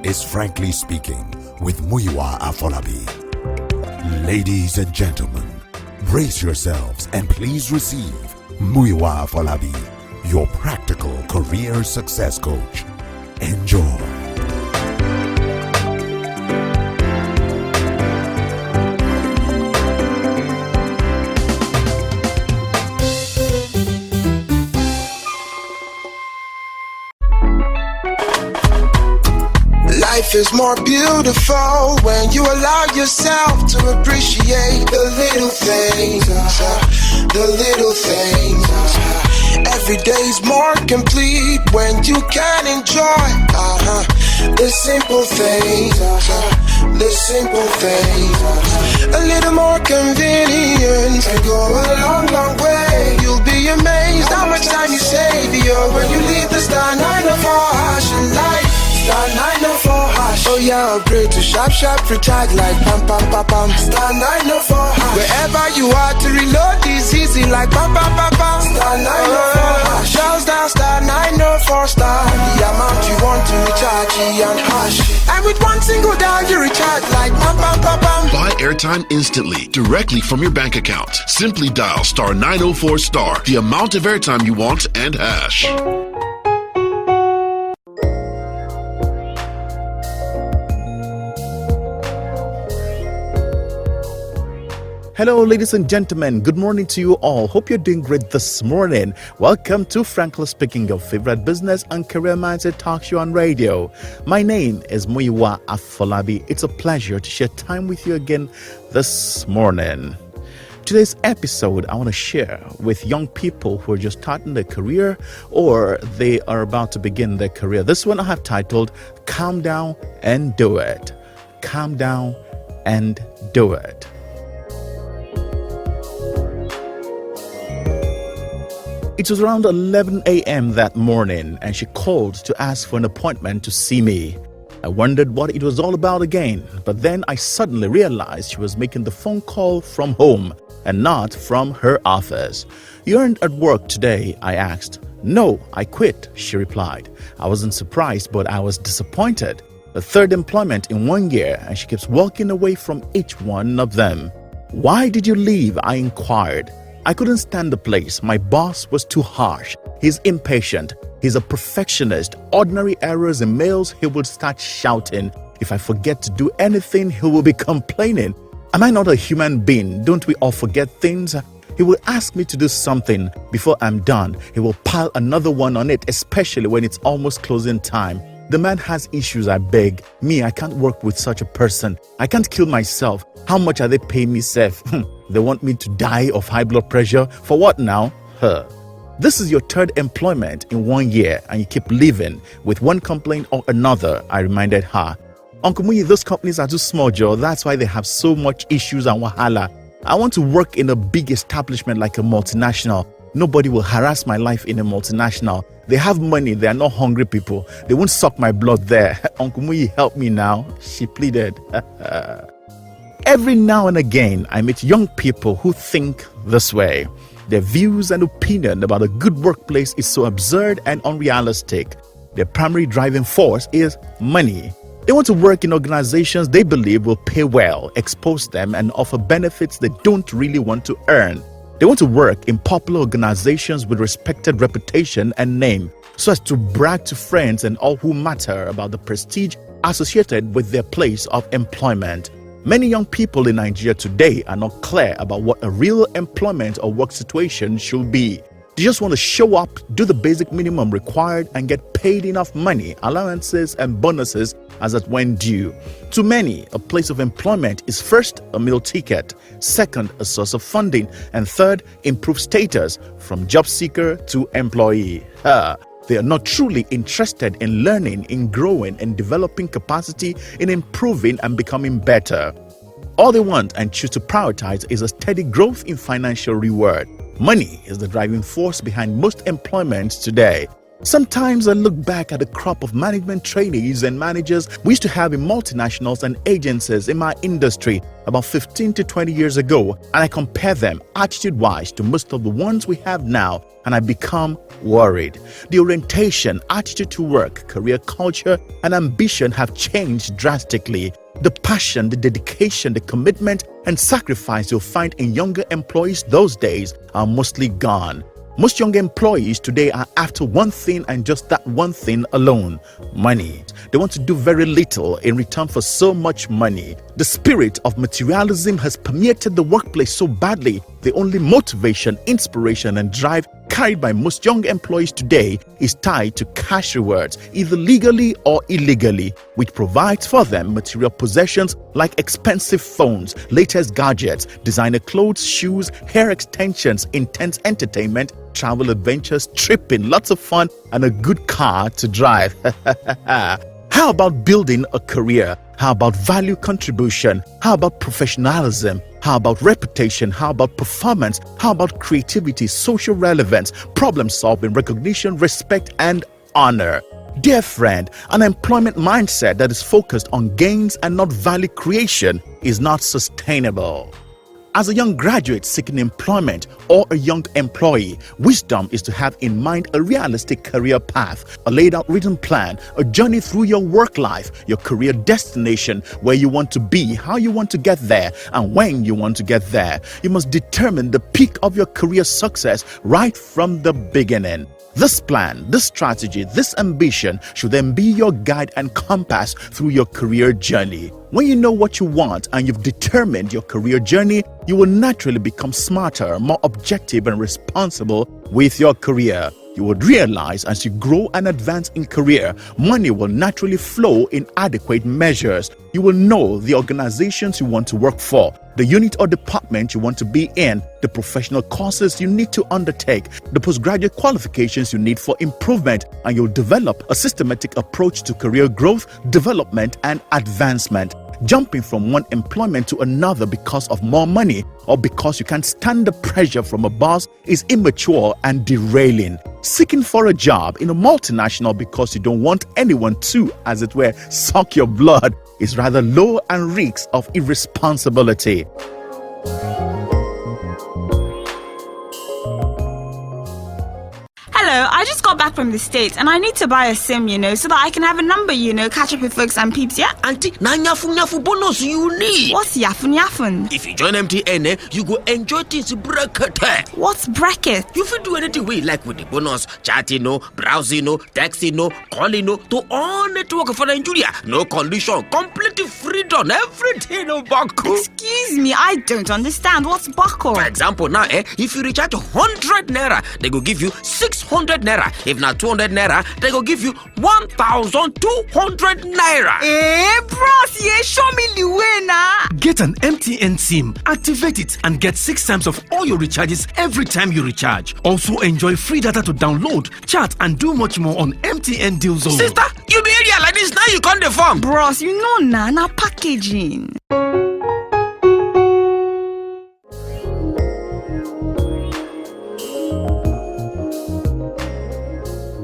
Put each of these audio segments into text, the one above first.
is Frankly Speaking with Muyiwa Afolabi. Ladies and gentlemen, brace yourselves and please receive Muyiwa Afolabi, your practical career success coach. Enjoy. Life is more beautiful when you allow yourself to appreciate the little things, the little things. Every day's more complete when you can enjoy the simple things, the simple things. A little more convenience can go a long, long way. You'll be amazed how much time you save when you leave the star 904 hash in life. Star 904 hash. Oh yeah, upgrade to sharp, recharge like pam pam pam pam. Star 904 hash. Wherever you are to reload is easy like pam pam pam pam. Star 904 hash. Dials down star 904 star. The amount you want to recharge and hash. And with one single dial you recharge like pam pam pam pam. Buy airtime instantly, directly from your bank account. Simply dial star 904 star, the amount of airtime you want, and hash. Hello, ladies and gentlemen. Good morning to you all. Hope you're doing great this morning. Welcome to Frankly Speaking, your favorite business and career mindset talk show on radio. My name is Muyiwa Afolabi. It's a pleasure to share time with you again this morning. Today's episode, I want to share with young people who are just starting their career or they are about to begin their career. This one I have titled, Calm Down and Do It. Calm down and do it. It was around 11 a.m. that morning and she called to ask for an appointment to see me. I wondered what it was all about again, but then I suddenly realized she was making the phone call from home and not from her office. "You aren't at work today?" I asked. "No, I quit," she replied. I wasn't surprised, but I was disappointed. The third employment in 1 year, and she keeps walking away from each one of them. "Why did you leave?" I inquired. I couldn't stand the place. My boss was too harsh. He's impatient. He's a perfectionist. Ordinary errors in mails, he would start shouting. If I forget to do anything, he will be complaining. Am I not a human being? Don't we all forget things? He will ask me to do something. Before I'm done, he will pile another one on it, especially when it's almost closing time. The man has issues, I beg. Me, I can't work with such a person. I can't kill myself. How much are they paying me, Seth? They want me to die of high blood pressure? For what now? This is your third employment in 1 year and you keep living with one complaint or another, I reminded her. Uncle Muyi, those companies are too small, Joe. That's why they have so much issues and wahala. I want to work in a big establishment like a multinational. Nobody will harass my life in a multinational. They have money. They are not hungry people. They won't suck my blood there. Uncle Muyi, help me now, she pleaded. Every now and again, I meet young people who think this way. Their views and opinion about a good workplace is so absurd and unrealistic. Their primary driving force is money. They want to work in organizations they believe will pay well, expose them, and offer benefits they don't really want to earn. They want to work in popular organizations with respected reputation and name, so as to brag to friends and all who matter about the prestige associated with their place of employment. Many young people in Nigeria today are not clear about what a real employment or work situation should be. They just want to show up, do the basic minimum required, and get paid enough money, allowances, and bonuses as at when due. To many, a place of employment is first a meal ticket, second a source of funding, and third improved status from job seeker to employee. They are not truly interested in learning, in growing, and developing capacity, in improving and becoming better. All they want and choose to prioritize is a steady growth in financial reward. Money is the driving force behind most employments today. Sometimes I look back at the crop of management trainees and managers we used to have in multinationals and agencies in my industry about 15 to 20 years ago, and I compare them attitude-wise to most of the ones we have now, and I become worried. The orientation, attitude to work, career culture, and ambition have changed drastically. The passion, the dedication, the commitment, and sacrifice you'll find in younger employees those days are mostly gone. Most young employees today are after one thing and just that one thing alone: money. They want to do very little in return for so much money. The spirit of materialism has permeated the workplace so badly. The only motivation, inspiration, and drive carried by most young employees today is tied to cash rewards, either legally or illegally, which provides for them material possessions like expensive phones, latest gadgets, designer clothes, shoes, hair extensions, intense entertainment, travel adventures, tripping, lots of fun, and a good car to drive. How about building a career? How about value contribution? How about professionalism? How about reputation? How about performance? How about creativity, social relevance, problem solving, recognition, respect, and honor? Dear friend, an employment mindset that is focused on gains and not value creation is not sustainable. As a young graduate seeking employment or a young employee, wisdom is to have in mind a realistic career path, a laid out written plan, a journey through your work life, your career destination, where you want to be, how you want to get there, and when you want to get there. You must determine the peak of your career success right from the beginning. This plan, this strategy, this ambition should then be your guide and compass through your career journey. When you know what you want and you've determined your career journey, you will naturally become smarter, more objective, and responsible with your career. You would realize as you grow and advance in career, money will naturally flow in adequate measures. You will know the organizations you want to work for, the unit or department you want to be in, the professional courses you need to undertake, the postgraduate qualifications you need for improvement, and you'll develop a systematic approach to career growth, development, and advancement. Jumping from one employment to another because of more money or because you can't stand the pressure from a boss is immature and derailing. Seeking for a job in a multinational because you don't want anyone to, as it were, suck your blood is rather low and reeks of irresponsibility. Hello, I just got back from the States and I need to buy a SIM, so that I can have a number, catch up with folks and peeps, yeah? Auntie, na nyafu bonus you need. What's yafun? If you join MTN, you go enjoy this bracket. What's bracket? You fit do anything we like with the bonus. Chatting, browsing, texting, calling, to all network for Nigeria. No condition, completely freedom, everything, Bako. Excuse me, I don't understand. What's Bako? For example, now, if you recharge 100 naira, they go give you 600 naira. If not 200 naira, they go give you 1,200 naira. Bros, show me the way now. Get an MTN SIM, activate it, and get 6 times of all your recharges every time you recharge. Also enjoy free data to download, chat, and do much more on MTN Deal Zone. Sister, you be area like this, now you can't deform. Bros, na packaging.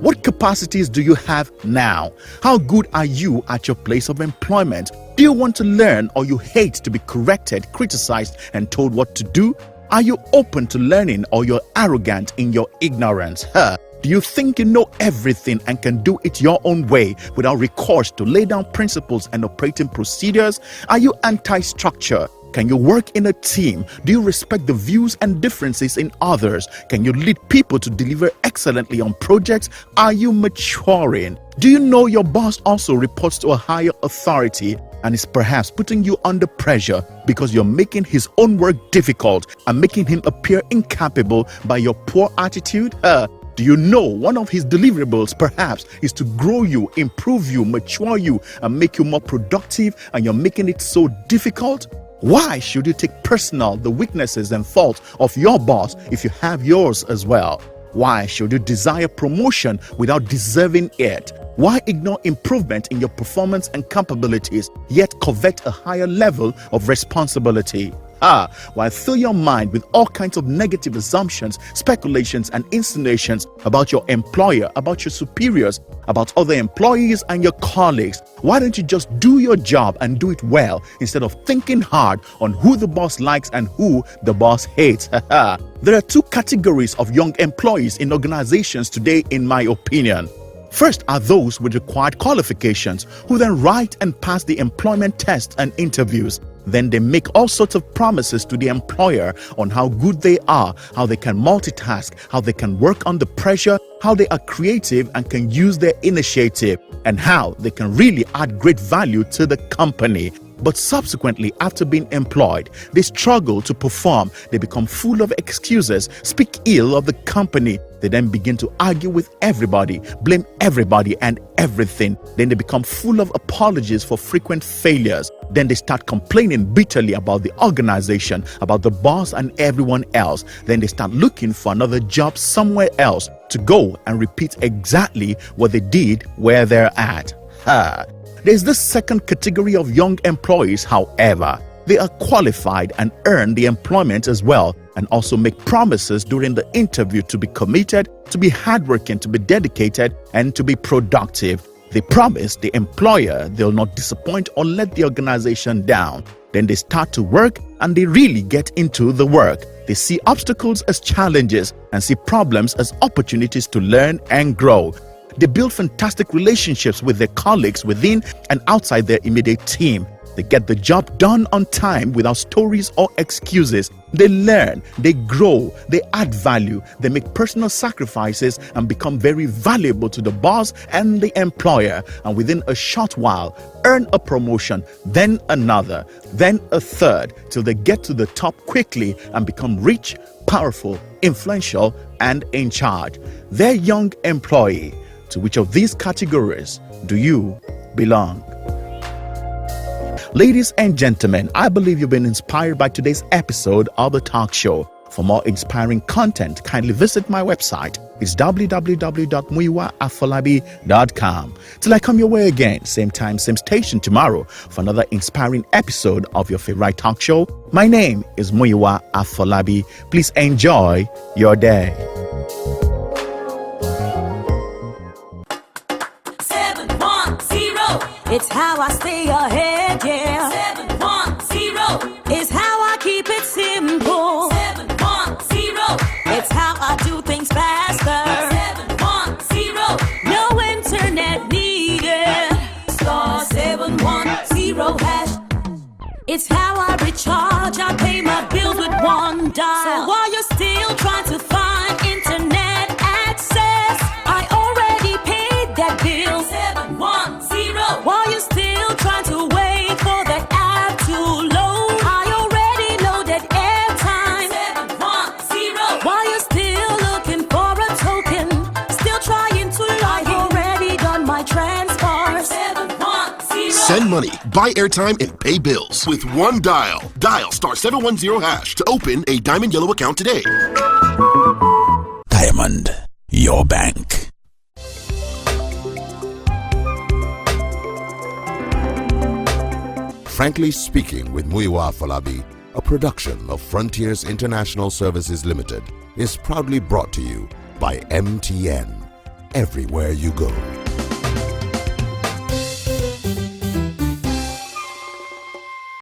What capacities do you have now? How good are you at your place of employment? Do you want to learn, or you hate to be corrected, criticized, and told what to do? Are you open to learning, or you're arrogant in your ignorance? Do you think you know everything and can do it your own way without recourse to lay down principles and operating procedures? Are you anti-structure? Can you work in a team? Do you respect the views and differences in others? Can you lead people to deliver excellently on projects? Are you maturing? Do you know your boss also reports to a higher authority and is perhaps putting you under pressure because you're making his own work difficult and making him appear incapable by your poor attitude? Do you know one of his deliverables perhaps is to grow you, improve you, mature you, and make you more productive, and you're making it so difficult? Why should you take personal the weaknesses and faults of your boss if you have yours as well? Why should you desire promotion without deserving it? Why ignore improvement in your performance and capabilities, yet covet a higher level of responsibility? While fill your mind with all kinds of negative assumptions, speculations, and insinuations about your employer, about your superiors, about other employees and your colleagues. Why don't you just do your job and do it well instead of thinking hard on who the boss likes and who the boss hates? There are two categories of young employees in organizations today, in my opinion. First are those with required qualifications who then write and pass the employment tests and interviews. Then they make all sorts of promises to the employer on how good they are, how they can multitask, how they can work under pressure, how they are creative and can use their initiative, and how they can really add great value to the company. But subsequently, after being employed, they struggle to perform. They become full of excuses, speak ill of the company. They then begin to argue with everybody, blame everybody and everything. Then they become full of apologies for frequent failures. Then they start complaining bitterly about the organization, about the boss and everyone else. Then they start looking for another job somewhere else to go and repeat exactly what they did where they're at. There's this second category of young employees, however. They are qualified and earn the employment as well, and also make promises during the interview to be committed, to be hardworking, to be dedicated, and to be productive. They promise the employer they'll not disappoint or let the organization down. Then they start to work and they really get into the work. They see obstacles as challenges and see problems as opportunities to learn and grow. They build fantastic relationships with their colleagues within and outside their immediate team. They get the job done on time without stories or excuses. They learn, they grow, they add value, they make personal sacrifices and become very valuable to the boss and the employer. And within a short while, earn a promotion, then another, then a third, till they get to the top quickly and become rich, powerful, influential, and in charge. They're young employee. To which of these categories do you belong? Ladies and gentlemen, I believe you've been inspired by today's episode of the talk show. For more inspiring content, kindly visit my website. It's www.muyiwaafolabi.com. Till I come your way again, same time, same station tomorrow for another inspiring episode of your favorite talk show. My name is Muyiwa Afolabi. Please enjoy your day. 710. It's how I stay ahead, yeah. 710 is how I keep it simple. 710. It's how I do things faster. 710. No internet needed. Star 710 hash. It's how I recharge. I pay my bills with one dial. So while you're still trying to find internet access, I already paid that bill. 710. While you're still trying to wait for that app to load, I already loaded airtime. 710. While you're still looking for a token, still trying to log in, I've already done my transfer. 710. Send money, buy airtime, and pay bills with one dial. Dial star 710 hash to open a Diamond Yellow account today. Diamond, your bank. Frankly Speaking with Muyiwa Afolabi, a production of Frontiers International Services Limited, is proudly brought to you by MTN. Everywhere you go.